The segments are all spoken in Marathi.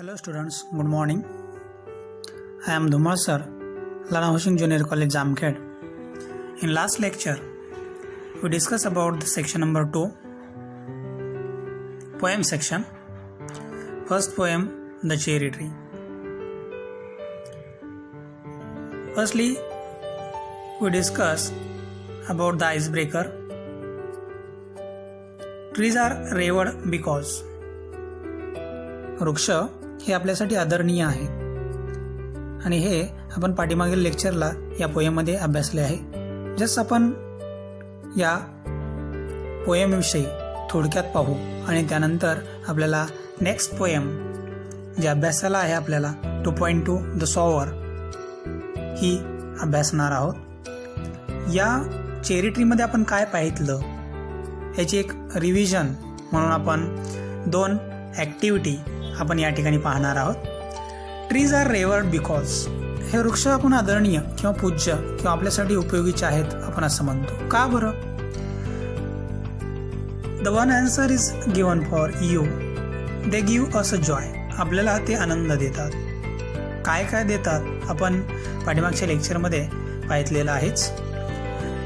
Hello students, good morning. I am Dhuma sir, Lana Hoshing Junior College Jamkhed. In last lecture, we discussed about the section number 2, poem section. First poem, The Cherry Tree. Firstly, we discussed about the icebreaker. Trees are revered because. वृक्ष हे आपल्यासाठी आदरणीय आहे आणि हे आपण पाठीमागील लेक्चरला या पोएममध्ये अभ्यासले आहे. जस्ट आपण या पोएमविषयी थोडक्यात पाहू आणि त्यानंतर आपल्याला नेक्स्ट पोएम जे अभ्यासाला आहे आपल्याला 2.2 द सॉवर ही अभ्यासणार आहोत. या चेरी ट्रीमध्ये आपण काय पाहितलं याची एक रिव्हिजन म्हणून आपण 2 ॲक्टिव्हिटी आपण या ठिकाणी पाहणार आहोत. Trees are revered because. हे वृक्ष आपण आदरणीय किंवा पूज्य किंवा आपल्यासाठी उपयोगीचे आहेत आपण असं म्हणतो. का बरं? The one answer is given for you. They give us a Joy. आपल्याला ते आनंद देतात. काय काय देतात आपण पाठीमागच्या लेक्चरमध्ये पाहितलेलं आहेच.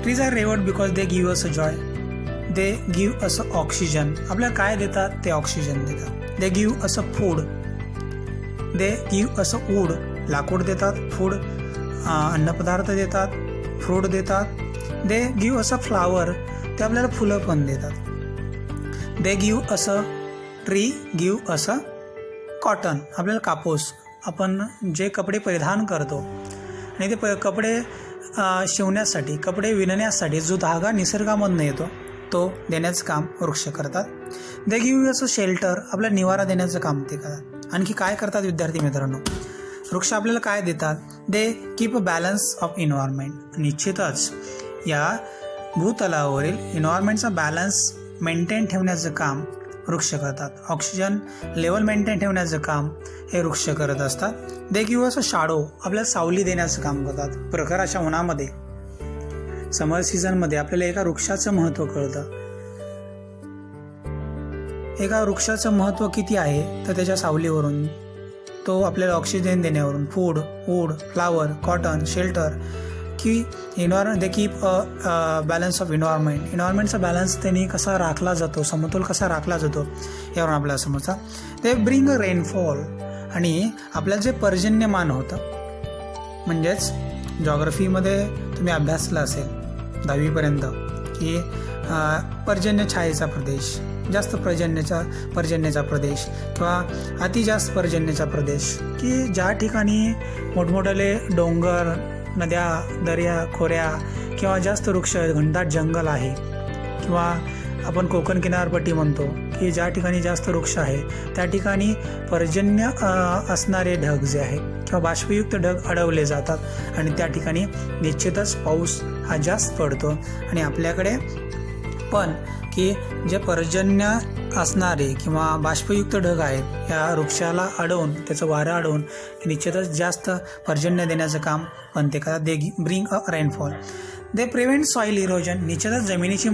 Trees are revered because they give us a joy. They give us oxygen. आपल्याला काय देतात? ते ऑक्सिजन देतात. They give us food. They give us wood. लाकूड देतात. फूड अन्नपदार्थ देतात. फ्रूट देतात. They give us flower. ते आपल्याला फुलं पण देतात. They give us tree give us cotton. आपल्याला कापूस, आपण जे कपडे परिधान करतो आणि ते कपडे शिवण्यासाठी, कपडे विणण्यासाठी जो धागा निसर्गामधून येतो तो देण्याचं काम वृक्ष करतात. दे गिव्ह अस शेल्टर. आपल्याला निवारा देण्याचं काम ते करतात. आणखी काय करतात विद्यार्थी मित्रांनो? वृक्ष आपल्याला काय देतात? दे keep a balance of environment. निश्चितच या भूतलावरील इन्व्हायरमेंटचा बॅलन्स मेंटेन ठेवण्याचं काम वृक्ष करतात. ऑक्सिजन लेवल मेंटेन ठेवण्याचं काम हे वृक्ष करत असतात. दे गिव्ह अस शॅडो. आपल्याला सावली देण्याचं काम करतात. प्रखर अशा उन्हामध्ये, समर सीझनमध्ये आपल्याला एका वृक्षाचं महत्त्व कळतं. एका वृक्षाचं महत्त्व किती आहे तर त्याच्या सावलीवरून, तो आपल्याला ऑक्सिजन देण्यावरून, food, wood, flower, cotton, shelter की they keep a balance of environment. इन्व्हायरमेंटचा बॅलन्स त्यांनी कसा राखला जातो, समतोल कसा राखला जातो यावरून आपल्याला समजतं. ते ब्रिंग अ रेनफॉल. आणि आपल्याला जे पर्जन्यमान होतं, म्हणजेच जॉग्रफीमध्ये तुम्ही अभ्यासला असेल 10वीपर्यंत की पर्जन्य छायेचा प्रदेश, जास्त पर्जन्याचा प्रदेश किंवा अति जास्त पर्जन्याचा प्रदेश, की ज्या ठिकाणी मोठमोठाले डोंगर, नद्या, दर्या, खोऱ्या किंवा जास्त वृक्ष, घनदाट जंगल आहे, किंवा आपण कोकण किनारपट्टी म्हणतो की ज्या ठिकाणी जास्त वृक्ष आहे त्या ठिकाणी पर्जन्य असणारे ढग जे आहे किंवा बाष्पयुक्त ढग अडवले जातात आणि त्या ठिकाणी निश्चितच पाऊस हा जास्त पडतो. आणि आपल्याकडे पण की जे पर्जन्य असणारे किंवा बाष्पयुक्त ढग आहेत या वृक्षाला अडवून, त्याचं वारं अडवून निश्चितच जास्त पर्जन्य देण्याचं काम पण ते करतात. They bring a rainfall. They prevent soil erosion. निश्चितच जमिनीची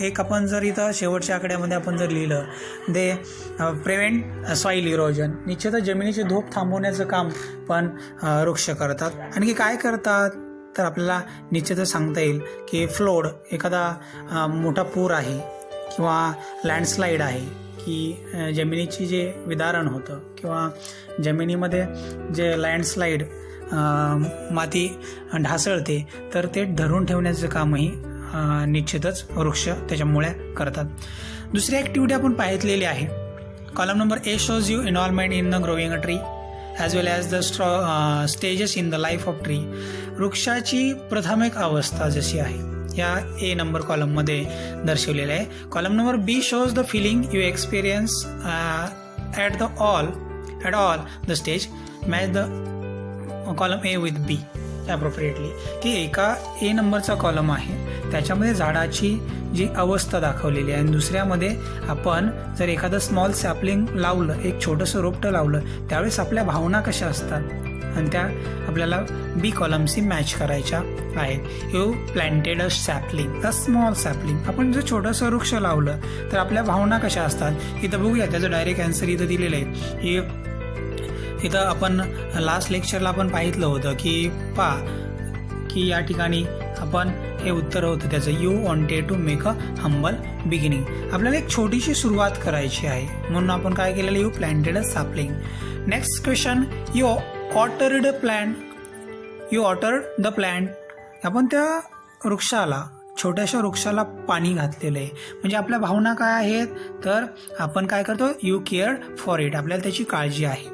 एक, आपण जर इथं शेवटच्या आकड्यामध्ये आपण जर लिहिलं, दे प्रिव्हेंट सॉईल इरोजन. निश्चितच जमिनीची धूप थांबवण्याचं काम पण वृक्ष करतात. आणखी काय करतात तर आपल्याला निश्चितच सांगता येईल की फ्लोड, एखादा मोठा पूर आहे किंवा लँडस्लाईड आहे की जमिनीची जे विदारण होतं किंवा जमिनीमध्ये जे लँडस्लाईड माती ढासळते तर ते धरून ठेवण्याचं कामही निश्चितच वृक्ष त्याच्यामुळे करतात. दुसरी ॲक्टिव्हिटी आपण पाहितलेली आहे. Column number A shows you environment in the growing a tree as well as the stages in the life of tree. वृक्षाची प्राथमिक अवस्था जशी आहे या A नंबर कॉलममध्ये दर्शवलेलं आहे. Column number B shows the feeling you experience at all the stage. Match the column A with B ॲप्रोप्रिएटली. की एका A नंबरचा कॉलम आहे त्याच्यामध्ये झाडाची जी अवस्था दाखवलेली आहे आणि दुसऱ्यामध्ये आपण जर एखादं स्मॉल सॅपलिंग लावलं, एक छोटंसं रोपटं लावलं, त्यावेळेस आपल्या भावना कशा असतात आणि त्या आपल्याला B कॉलमशी मॅच करायच्या आहेत. You planted a sapling, a small sapling. आपण जर छोटंसं वृक्ष लावलं तर आपल्या भावना कशा असतात इथं बघूया. त्याचं डायरेक्ट आन्सर इथं दिलेलं आहे. इथं आपण लास्ट लेक्चरला आपण पाहितलं होतं की या ठिकाणी आपण हे उत्तर होतं त्याचं, you wanted to make a humble beginning. आपल्याला एक छोटीशी सुरुवात करायची आहे म्हणून आपण काय केलेलं, you planted a sapling. Next question, you watered the plant. आपण त्या वृक्षाला, छोट्याशा वृक्षाला पाणी घातलेलं आहे. म्हणजे आपल्या भावना काय आहेत, तर आपण काय करतो, यू केअर्ड फॉर इट. आपल्याला त्याची काळजी आहे.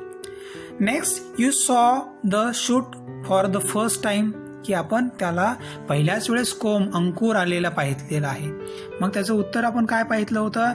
नेक्स्ट, यू सॉ the shoot for the first time. की आपण त्याला पहिल्याच वेळेस अंकुर आलेला पाहितलेला आहे. मग त्याचं उत्तर आपण काय पाहितलं होतं,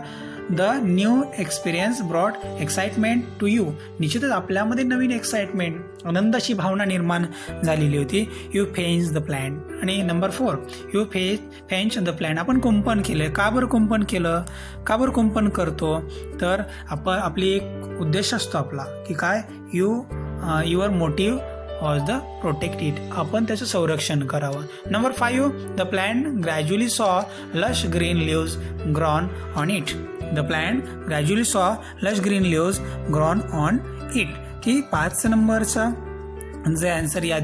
the new experience brought excitement to you. निश्चितच आपल्यामध्ये नवीन एक्साइटमेंट, आनंदाची भावना निर्माण झालेली होती. You fenced the plant. आणि number 4, you fenced the plant. आपण कुंपण केलं. का बरं कुंपण केलं, का बरं कुंपण करतो, तर आपली एक उद्देश असतो आपला की काय, your motive was the protect it. आपण त्याचं संरक्षण करावं. Number 5, the plant gradually saw lush green leaves grown on it. The plant gradually saw lush green leaves grown on it. की 5 नंबरचा जे आन्सर या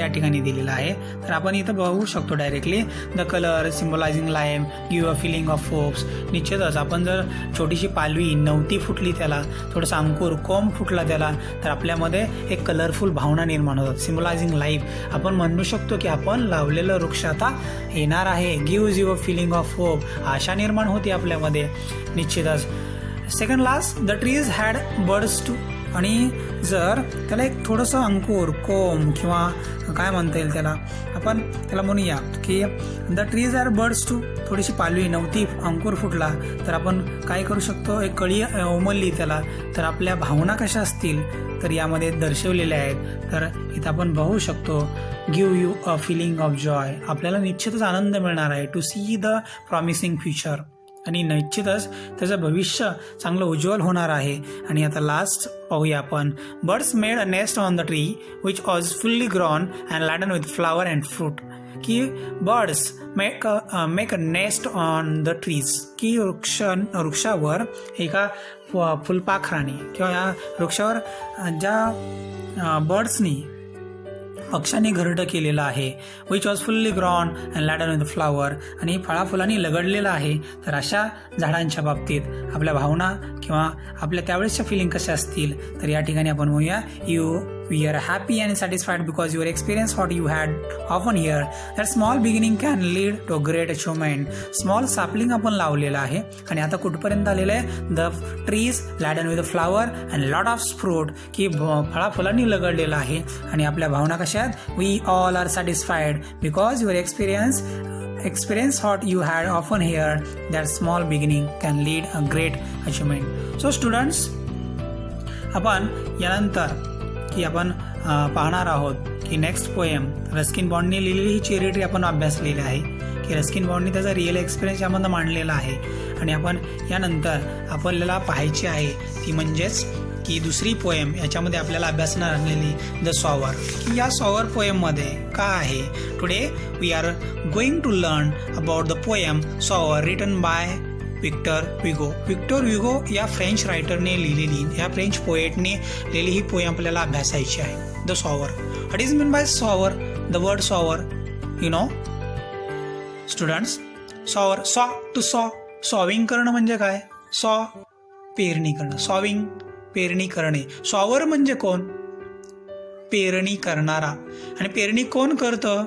ठिकाणी दिलेला आहे, तर आपण इथं बघू शकतो directly, the colour symbolizing lime give a feeling of hopes. निश्चितच आपण जर छोटीशी पालवी नवती फुटली, त्याला थोडंसं अंकुर कोंब फुटला त्याला, तर आपल्यामध्ये एक कलरफुल भावना निर्माण होतात. सिम्बलायझिंग लाईफ. आपण म्हणू शकतो की आपण लावलेलं वृक्ष आता येणार आहे. Give you a feeling of hope. आशा निर्माण होती आपल्यामध्ये. निश्चितच. Second last, the trees had birds too. आणि जर त्याला एक थोडंसं अंकुर कोंब किंवा काय म्हणता येईल त्याला, आपण त्याला म्हणूया की the trees are birds too. थोडीशी पालवी नव्हती, अंकुर फुटला, तर आपण काय करू शकतो, एक कळी उमलली त्याला, तर आपल्या भावना कशा असतील तर यामध्ये दर्शवलेल्या आहेत. तर इथं आपण बघू शकतो, give you a feeling of joy. आपल्याला निश्चितच आनंद मिळणार आहे. To see the promising future. आणि निश्चितच त्याचं भविष्य चांगलं उज्ज्वल होणार आहे. आणि आता लास्ट पाहूया आपण, birds made a nest on the tree which was fully grown and laden with flower and fruit. की birds make a nest on the trees. की वृक्षावर एका फुलपाखराने किंवा या वृक्षावर ज्या बर्ड्सनी, पक्ष्यांनी घरटं केलेलं आहे. Which was fully grown and laden with flower. आणि फळाफुलांनी लगडलेलं आहे. तर अशा झाडांच्या बाबतीत आपल्या भावना किंवा आपल्या त्यावेळेसच्या फिलिंग कशा असतील, तर या ठिकाणी आपण म्हणूया, we are happy and satisfied because you experience what you had often here. That small beginning can lead to a great achievement. Small sapling आपण लावलेलं आहे. आणि आता कुठपर्यंत आलेलं आहे, the trees laden with flower and lot of fruit. की फळाफुलांनी लगडलेलं आहे. आणि आपल्या भावना कशा आहेत, we all are satisfied because your experience what you had often here. That small beginning can lead a great achievement. So students, आपण यानंतर की आपण पाहणार आहोत की नेक्स्ट पोएम रस्किन बॉन्डने लिहिलेली ही चेरिटी आपण अभ्यासलेली आहे. की रस्किन बॉन्डने त्याचा रिअल एक्सपिरियन्स यामध्ये मांडलेला आहे. आणि आपण यानंतर आपल्याला पाहायची आहे ती म्हणजेच की दुसरी पोएम, याच्यामध्ये आपल्याला अभ्यासणार असलेली द सॉवर. की या सॉवर पोएममध्ये काय आहे, today we are going to learn about the poem sower written by Victor Hugo या फ्रेंच रायटरने लिहिलेली, या फ्रेंच पोएटने लिहिलेली ही पोएम आपल्याला अभ्यासायची आहे. The sour. What is mean by sour? The word sour, you know students, sour, सॉ टू सॉ. सॉविंग करणं म्हणजे काय? सॉ पेरणी करणं. सॉविंग पेरणी करणे. सॉवर म्हणजे कोण? पेरणी करणारा. आणि पेरणी कोण करतं?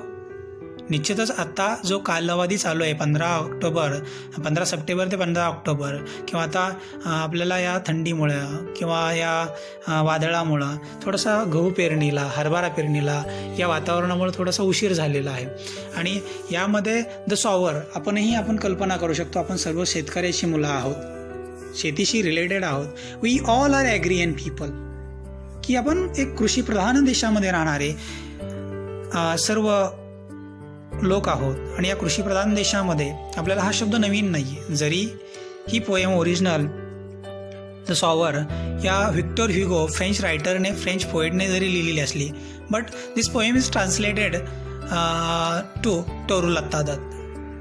निश्चितच आता जो कालावधी चालू आहे 15 सप्टेंबर ते 15 ऑक्टोबर, किंवा आता आपल्याला या थंडीमुळं किंवा या वादळामुळं थोडासा गहू पेरणीला, हरभरा पेरणीला या वातावरणामुळे थोडासा उशीर झालेला आहे. आणि यामध्ये द सॉवर आपण कल्पना करू शकतो, आपण सर्व शेतकऱ्याची मुलं आहोत, शेतीशी रिलेटेड आहोत. We all are agrarian people. की आपण एक कृषीप्रधान देशामध्ये राहणारे सर्व लोक आहोत. आणि या कृषीप्रधान देशामध्ये आपल्याला हा शब्द नवीन नाही आहे. जरी ही पोएम ओरिजिनल द सॉवर या व्हिक्टर ह्युगो फ्रेंच रायटरने, फ्रेंच पोएटने जरी लिहिलेली असली, but this poem is translated to Torulata Dutt.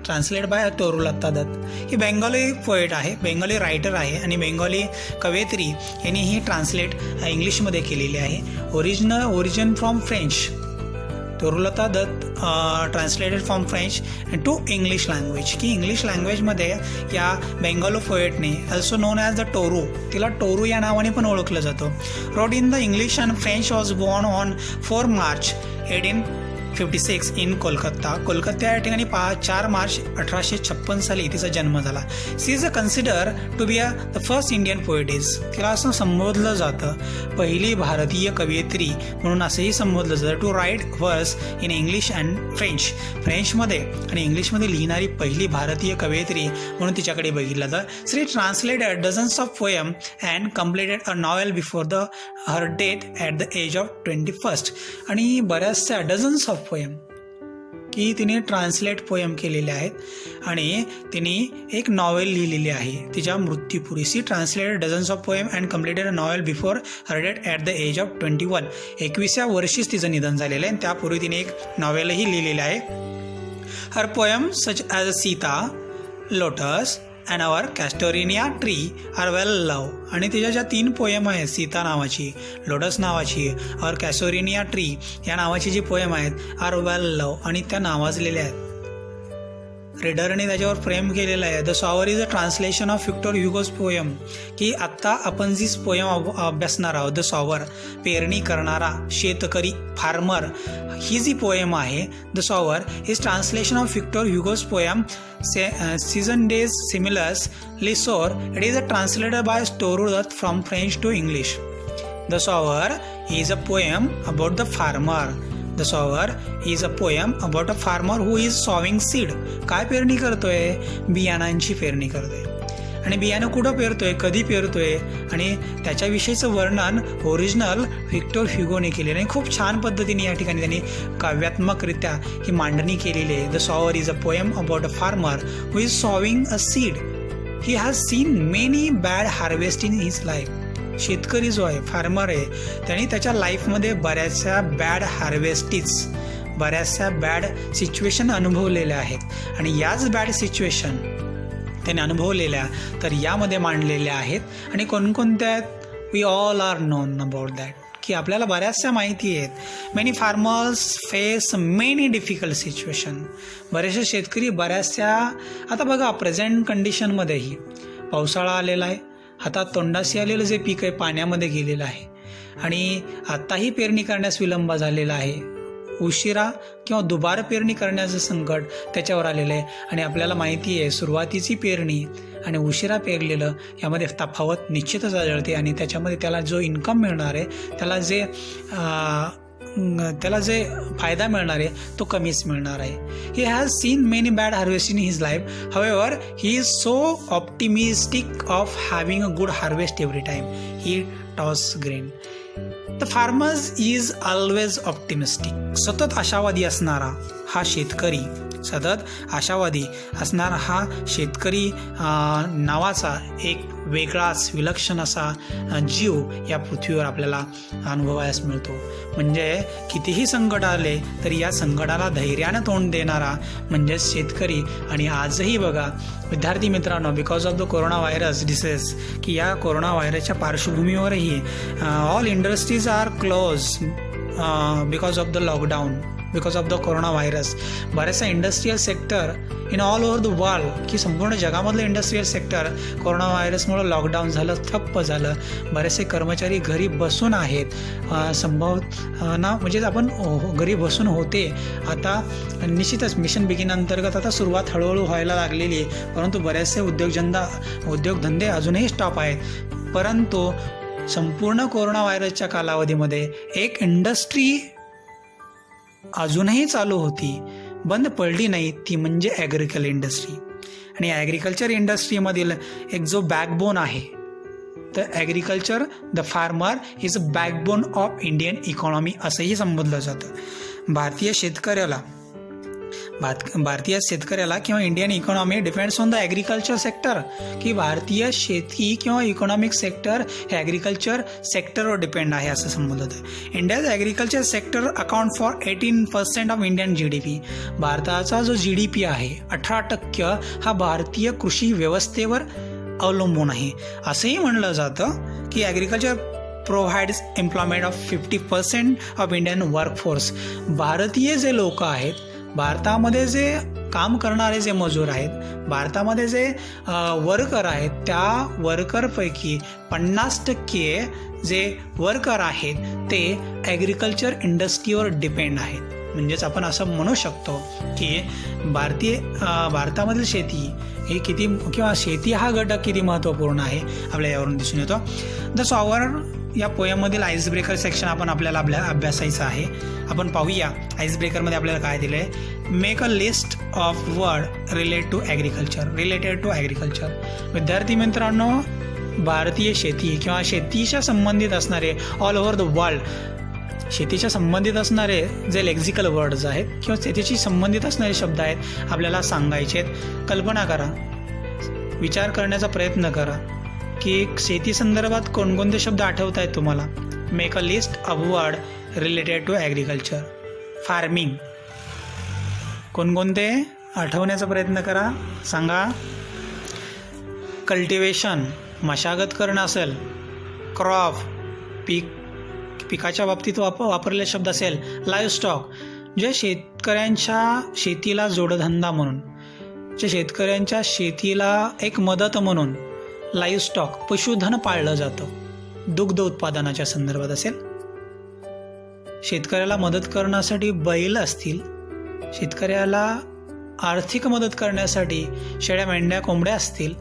Translate by Torulata Dutt. ही बेंगॉली पोएट आहे, बेंगॉली रायटर आहे आणि बेंगॉली कवयित्री यांनी ही ट्रान्सलेट इंग्लिशमध्ये केलेली आहे. Origin from French. Torulata Dutt translated from French to English language, की इंग्लिश लँग्वेजमध्ये या बेंगॉलो पोएटने also known as the Toru, तिला टोरू या नावाने पण ओळखलं जातं. Wrote in the English and French was born on 4 March 1856 in Kolkata या ठिकाणी 4 मार्च 1856 साली तिचा जन्म झाला. She is a consider to be the first Indian poetess. तिला असं संबोधलं जातं पहिली भारतीय कवयित्री म्हणून असंही संबोधलं जातं. टू राईट वर्स इन इंग्लिश अँड फ्रेंचमध्ये आणि इंग्लिशमध्ये लिहिणारी पहिली भारतीय कवयित्री म्हणून तिच्याकडे बघितलं जातं. She translated dozens of poem and completed a novel before her death at the age of 21. आणि बऱ्याचशा डझन्स ऑफ पोएम की तिने ट्रान्सलेट पोएम केलेले आहेत आणि तिने एक नॉवेल लिहिलेली आहे तिच्या मृत्यूपूर्वी. She translated dozens of poem and completed a novel before her death at the age of 21. 21व्या वर्षीच तिचं निधन झालेलं आहे आणि त्यापूर्वी तिने एक नॉवेलही लिहिलेलं आहे. Her poem such as a Sita, lotus and our casuarina tree are well loved. आणि तिच्या ज्या 3 पोएम आहेत, सीता नावाची, लोटस नावाची, और कॅस्टोरिनिया ट्री या नावाची जी पोएम आहेत आर वेल लव आणि त्या नावाजलेल्या आहेत. रीडरने त्याच्यावर प्रेम केलेलं आहे. The sower is a translation of Victor Hugo's poem, की आत्ता आपण जी पोएम अभ्यासणार आहोत, द सॉवर पेरणी करणारा शेतकरी, फार्मर, ही जी पोएम आहे the sower is translation of Victor Hugo's poem सीझन डेज सिमिलस लिसोर. It is a translated by Toru Dutt from French to English. The sower is a poem about the farmer. The sower is a poem about a farmer who is sowing seed. काय पेरणी करतोय? बियाणांची पेरणी करतोय. आणि बियाणं कुठं पेरतोय, कधी पेरतोय आणि त्याच्याविषयीचं वर्णन ओरिजिनल व्हिक्टर ह्युगोने केलेलं आहे. खूप छान पद्धतीने या ठिकाणी त्यांनी काव्यात्मकरित्या ही मांडणी केलेली आहे. The sower is a poem about a farmer who is sowing a seed. He has seen many bad harvest in his life. शेतकरी जो आहे, फार्मर आहे, त्यांनी त्याच्या लाईफमध्ये बऱ्याचशा बॅड हार्वेस्टीज, बऱ्याचशा बॅड सिच्युएशन अनुभवलेल्या आहेत आणि याच बॅड सिच्युएशन त्याने अनुभवलेल्या तर यामध्ये मांडलेल्या आहेत. आणि कोणकोणत्या आहेत? We all are known about that, की आपल्याला बऱ्याचशा माहिती आहेत. Many farmers face many difficult situation. बरेचसे शेतकरी बऱ्याचशा, आता बघा प्रेझेंट कंडिशनमध्येही पावसाळा आलेला आहे, हातात तोंडाशी आलेलं जे पीक आहे पाण्यामध्ये गेलेलं आहे आणि आत्ताही पेरणी करण्यास विलंब झालेला आहे. उशिरा किंवा दुबार पेरणी करण्याचं संकट त्याच्यावर आलेलं आहे. आणि आपल्याला माहिती आहे सुरुवातीची पेरणी आणि उशिरा पेरलेलं यामध्ये तफावत निश्चितच आढळते आणि त्याच्यामध्ये त्याला जो इन्कम मिळणार आहे, त्याला जे फायदा मिळणार आहे तो कमीच मिळणार आहे. He has seen many bad harvest in his life. However he is so optimistic of having a good harvest every time he toss grain. The farmers is always optimistic. सतत आशावादी असणारा हा शेतकरी, सतत आशावादी असणारा हा शेतकरी नावाचा एक वेगळाच विलक्षण असा जीव या पृथ्वीवर आपल्याला अनुभवायला मिळतो. म्हणजे कितीही संकट आले तरी या संकटाला धैर्यानं तोंड देणारा म्हणजेच शेतकरी. आणि आजही बघा विद्यार्थी मित्रांनो, because of the corona virus disease, की या कोरोना व्हायरसच्या पार्श्वभूमीवरही all industries are close because of the lockdown, because of the corona virus. बऱ्याचशा industrial sector in all over the world, की संपूर्ण जगामधलं इंडस्ट्रीयल सेक्टर कोरोना व्हायरसमुळं लॉकडाऊन झालं, ठप्प झालं. बरेचसे कर्मचारी घरी बसून आहेत. म्हणजे आपण घरी बसून होते. आता निश्चितच मिशन बिगिन अंतर्गत आता सुरुवात हळूहळू व्हायला लागलेली आहे, परंतु बरेचसे उद्योगधंदे अजूनही स्टॉप आहेत. परंतु संपूर्ण कोरोना व्हायरसच्या कालावधीमध्ये एक इंडस्ट्री अजूनही चालू होती, बंद पडली नाही, ती म्हणजे ॲग्रिकल्चर इंडस्ट्री. आणि ॲग्रिकल्चर इंडस्ट्रीमधील एक जो बॅकबोन आहे, तर agriculture, the farmer is a backbone of Indian economy असंही संबोधलं जातं. भारतीय शेतकऱ्याला भारतीय शेतकऱ्याला किंवा Indian economy depends on the agriculture sector, की भारतीय शेती किंवा इकॉनॉमिक सेक्टर हे ॲग्रिकल्चर सेक्टरवर डिपेंड आहे असं संबोधत आहे. India's agriculture sector account for 18% of Indian GDP. भारताचा जो GDP आहे 18% हा भारतीय कृषी व्यवस्थेवर अवलंबून आहे. असंही म्हणलं जातं की agriculture provides employment of 50% of Indian workforce. भारतीय जे लोक आहेत, भारतामध्ये जे काम करणारे जे मजूर आहेत, भारतामध्ये जे वर्कर आहेत, त्या वर्करपैकी 50% जे वर्कर आहेत ते ॲग्रिकल्चर इंडस्ट्रीवर डिपेंड आहेत. म्हणजेच आपण असं म्हणू शकतो की भारतामधील शेती ही किती किंवा शेती हा घटक किती महत्त्वपूर्ण आहे आपल्या यावरून दिसून येतो. द सॉवर या पोयममधील आईस ब्रेकर सेक्शन आपल्याला अभ्यासायचं आहे. आपण पाहूया आईस ब्रेकरमध्ये आपल्याला काय दिलं आहे. Make a list of word related to agriculture. विद्यार्थी मित्रांनो, भारतीय शेती किंवा शेतीच्या संबंधित असणारे ऑल ओव्हर द वर्ल्ड शेतीच्या संबंधित असणारे जे लेक्झिकल वर्ड्स आहेत किंवा शेतीशी संबंधित असणारे शब्द आहेत आपल्याला सांगायचे आहेत. कल्पना करा, विचार करण्याचा प्रयत्न करा की शेती संदर्भात कोणकोणते शब्द आठवत आहेत तुम्हाला. Make a list of word related to agriculture. Farming कोणकोणते आठवण्याचा प्रयत्न करा, सांगा. कल्टिवेशन मशागत करणं असेल. क्रॉप पिकाच्या बाबतीत वापरलेले शब्द असेल. लाईव्हस्टॉक जे शेतकऱ्यांच्या शेतीला जोडधंदा म्हणून, जे शेतकऱ्यांच्या शेतीला एक मदत म्हणून लाईव्हस्टॉक पशुधन पाळलं जातं. दुग्ध उत्पादनाच्या संदर्भात असेल. शेतकऱ्याला मदत करण्यासाठी बैल असतील. शेतकऱ्याला आर्थिक मदत करण्यासाठी शेळ्या मेंढ्या कोंबड्या असतील.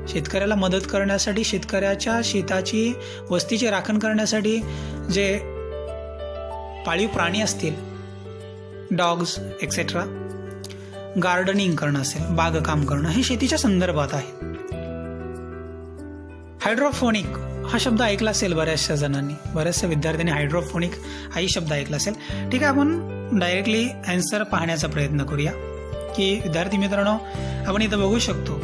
शेतकऱ्याला मदत करण्यासाठी शेतकऱ्याच्या शेताची वस्तीची राखण करण्यासाठी जे पाळीव प्राणी असतील, डॉग्स एक्सेट्रा. गार्डनिंग करणं असेल, बागकाम करणं, हे शेतीच्या संदर्भात आहे. हायड्रोफोनिक हा शब्द ऐकला असेल बऱ्याचशा जणांनी, बऱ्याचशा विद्यार्थ्यांनी हायड्रोफोनिक हाही शब्द ऐकला असेल. ठीक आहे, आपण डायरेक्टली ॲन्सर पाहण्याचा प्रयत्न करूया की विद्यार्थी मित्रांनो, आपण इथं बघू शकतो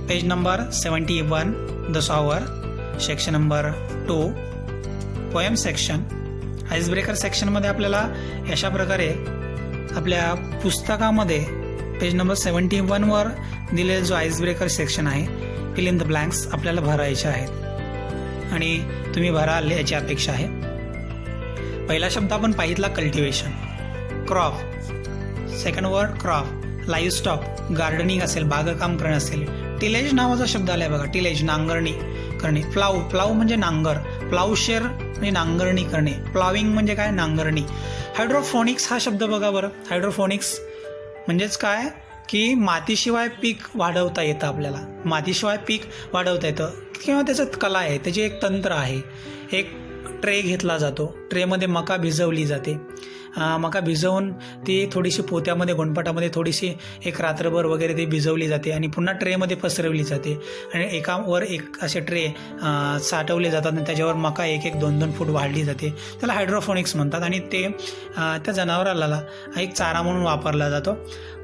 page number 71 the sour, section number 2 poem section. Ice breaker सेक्शनमध्ये आपल्याला अशा प्रकारे आपल्या पुस्तकामध्ये पेज नंबर 71वर दिलेला जो आईस ब्रेकर सेक्शन आहे, फिल इन द ब्लँक्स आपल्याला भरायचे आहेत आणि तुम्ही भराल याची अपेक्षा आहे. पहिला शब्द आपण पाहितला cultivation. Crop, second word crop. Livestock gardening असेल, बागकाम करणं असेल. टिलेज नावाचा शब्द आलाय बघा, टिलेज नांगरणी करणे. प्लाव म्हणजे नांगर. प्लावशेर म्हणजे नांगरणी करणे. प्लाविंग म्हणजे काय, नांगरणी. हायड्रोफोनिक्स हा शब्द बघा बरं. हायड्रोफोनिक्स म्हणजेच काय की मातीशिवाय पीक वाढवता येतं आपल्याला. मातीशिवाय पीक वाढवता येतं किंवा त्याच्यात कला आहे, त्याची एक तंत्र आहे. एक ट्रे घेतला जातो, ट्रेमध्ये मका भिजवली जाते. मका भिजवून ती थोडीशी पोत्यामध्ये गोंडपाटामध्ये थोडीशी एक रात्रभर वगैरे ती भिजवली जाते आणि पुन्हा ट्रेमध्ये पसरवली जाते आणि एकावर एक असे ट्रे साठवले जातात आणि त्याच्यावर मका 1-1, 2-2 फूट वाढली जाते. त्याला हायड्रोफोनिक्स म्हणतात आणि ते त्या जनावराला एक चारा म्हणून वापरला जातो.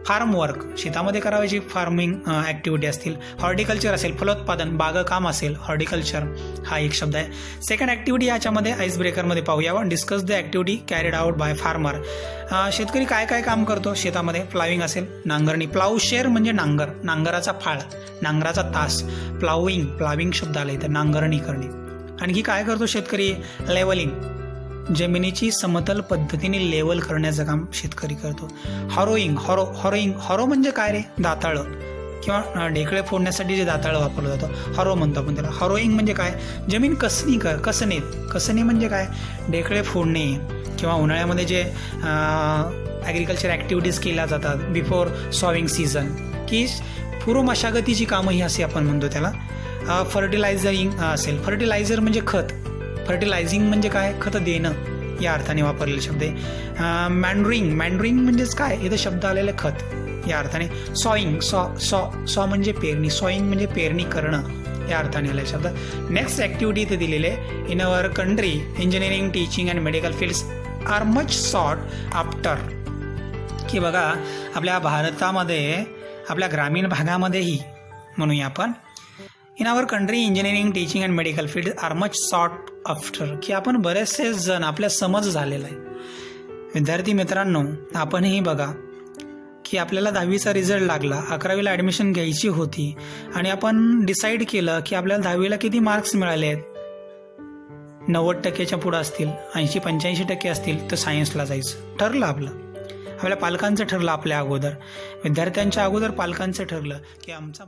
फार्म वर्क शेतामध्ये करायची फार्मिंग ॲक्टिव्हिटी असतील. हॉर्टिकल्चर असेल, फलोत्पादन, बागकाम असेल, हॉर्टिकल्चर हा एक शब्द आहे. सेकंड ॲक्टिव्हिटी याच्यामध्ये आईस ब्रेकरमध्ये पाहूया. Discuss the activity carried out by farmer. शेतकरी काय काय काम करतो शेतामध्ये. प्लाविंग असेल, नांगरणी. प्लावशेर म्हणजे नांगर, नांगराचा फाळ, नांगराचा तास. प्लाविंग शब्द आला इथं, नांगरणी करणे. आणखी काय करतो शेतकरी. लेवलिंग जमिनीची समतल पद्धतीने लेवल करण्याचं काम शेतकरी करतो. हॉरो म्हणजे काय रे, दाताळं किंवा ढेकळे फोडण्यासाठी जे दाताळं वापरलं जातं हॉरो म्हणतो आपण त्याला. हॉरोईंग म्हणजे काय, जमीन कसणे म्हणजे काय, ढेकळे फोडणे किंवा उन्हाळ्यामध्ये जे ॲग्रिकल्चर ॲक्टिव्हिटीज केल्या जातात बिफोर सॉविंग सीझन, की पूर्व मशागतीची कामं ही असे आपण म्हणतो त्याला. फर्टिलायझरिंग असेल, फर्टिलायझर म्हणजे खत. फर्टिलायझिंग म्हणजे काय, खत देणं या अर्थाने वापरलेले शब्द आहे. मॅन्डरिंग म्हणजेच काय, इथं शब्द आलेले खत या अर्थाने. सॉईंग सॉ म्हणजे पेरणी. सॉईंग म्हणजे पेरणी करणं या अर्थाने आलेले शब्द. नेक्स्ट ॲक्टिव्हिटी इथे दिलेले. In our country engineering, teaching and medical fields are much sought after. की बघा आपल्या भारतामध्ये आपल्या ग्रामीण भागामध्येही म्हणूया आपण in our country engineering teaching and medical field are much sought after की आपण बरेचसे जण आपल्या समज झालेला आहे. विद्यार्थी मित्रांनो, आपणही बघा की आपल्याला 10वीचा रिझल्ट लागला, 11वीला ॲडमिशन घ्यायची होती आणि आपण डिसाईड केलं की आपल्याला 10वीला किती मार्क्स मिळाले आहेत, 90% पुढं असतील, 80-85% असतील तर सायन्सला जायचं ठरलं. आपल्या पालकांचं ठरलं, आपल्या अगोदर विद्यार्थ्यांच्या अगोदर पालकांचं ठरलं की आमचा